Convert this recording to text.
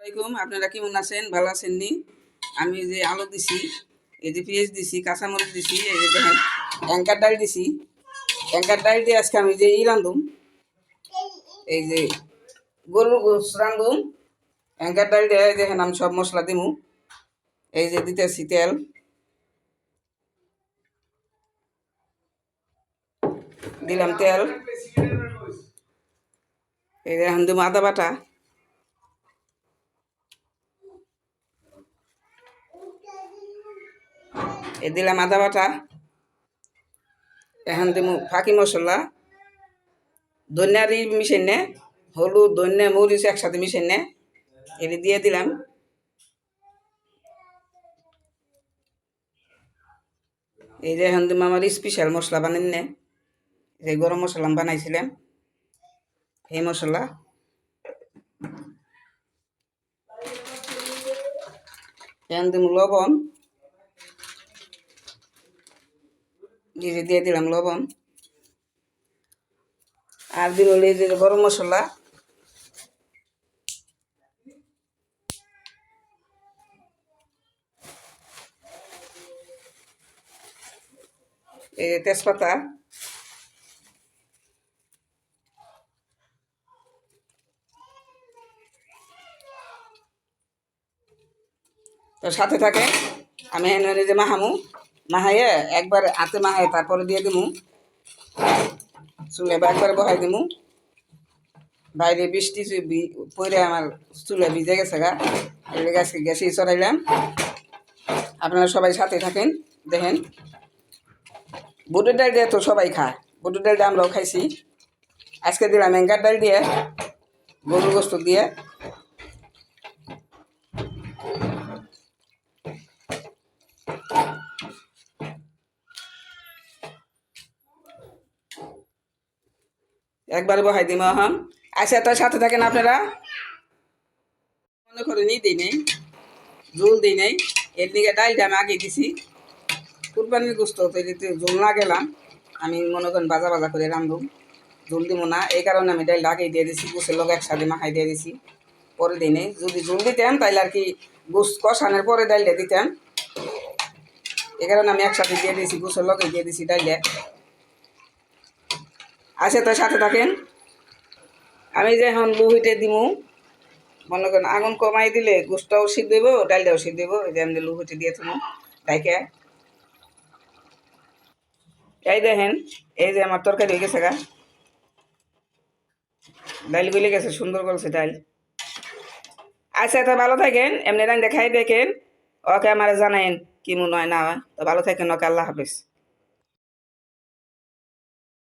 আসসালামাইকুম, আপনারা কেমন আছেন? ভালো আছেন নি? আমি যে আলু দিছি, এই যে পেঁয়াজ দিছি, কাঁচামরিচ দিছি, এই যে দেখেন অ্যাঙ্কার ডাল দিছি। অ্যাঙ্কার ডাল দিয়ে আজকে আমি যে রান্ধুম, এই যে গরুর গোস রান্ধুম। অ্যাঙ্কার ডাল দিয়ে দেখেন আমি সব মশলা দিমু। এই যে দিতেছি তেল, দিলাম তেল। এই যে এখন দিমু আদা বাটা, এই দিলাম আদা বাটা। এখন দিমু ফাঁকি মশলা, ধনিয়ারি মিশাই নে, হলুদ ধনিয়া মরিচ একসাথে মিশাই নে, এটি দিয়ে দিলাম। এই যে এখন দিমু আমার স্পেশাল মশলা বানাই নে, যে গরম মশলা বানাইছিলাম এই মশলা। এখন দিমু লবণ, দিয়ে দিলাম লবণ। আর দিব এই যে গরম মশলা, এই যে তেজপাতা, তো সাথে থাকে। আমি এই যে মাহামু, মাহাইয়ে একবার হাতে মাহাই তারপরে দিয়ে দিমু চুলে, একবারে বহাই দিমু। বাইরে বৃষ্টি পরে আমার চুলে ভিজে গেছে গা, এই গাছকে গ্যাসে চড়াইলাম। আপনারা সবাই সাথে থাকেন, দেখেন। বুটের ডাল দিয়ে তো সবাই খায়, বুটের ডাল দিয়ে আমরাও খাইছি। আজকে দিলাম অ্যাঙ্কার ডাল দিয়ে, গরুর গোস্ত দিয়ে। একবারে বহাই দিম এখন। আচ্ছা, তার সাথে থাকেন আপনারা। মনে করে নিই দিই নেই, জোল দিই নেই, এর দিকে ডালটা আমি আগে দিছি। কুরবানির গোস্ত তো এদিকে জোল না গেলাম, আমি মনে করেন ভাজা ভাজা করে রান্ধব, জোল দিব না। এই কারণে আমি ডালটা আগেই দিয়ে দিছি, গোসের লোক একসাথে মাখাই দিয়ে দিছি, পরে দিই নেই। যদি জোল দিতাম তাইলে আর কি গোস কষানোর পরে ডালটা দিতাম। এই কারণে আমি একসাথে দিয়ে দিয়েছি, গোসের লোকে দিয়ে দিছি ডালটা। আচ্ছা, তার সাথে থাকেন। আমি যে এখন লুহিটে দিমু, মনে করেন আগুন কমাই দিলে গোসটাও সিদ্ধ দেবো, ডালটাও সিদ্ধ দেবো। এই যে আমি লুহিটে দিয়ে থামো ডাইকে। এই দেখেন, এই যে আমার তরকারি হয়ে গেছে গা, ডাইল গলে গেছে, সুন্দর করছে ডাইল। আচ্ছা, তো ভালো থাকেন, এমনি রান দেখাই দেখেন, ওকে আমার জানাইন কি মনে হয় না হয়। তো ভালো থাকেন, ওকে, আল্লাহ হাফিজ।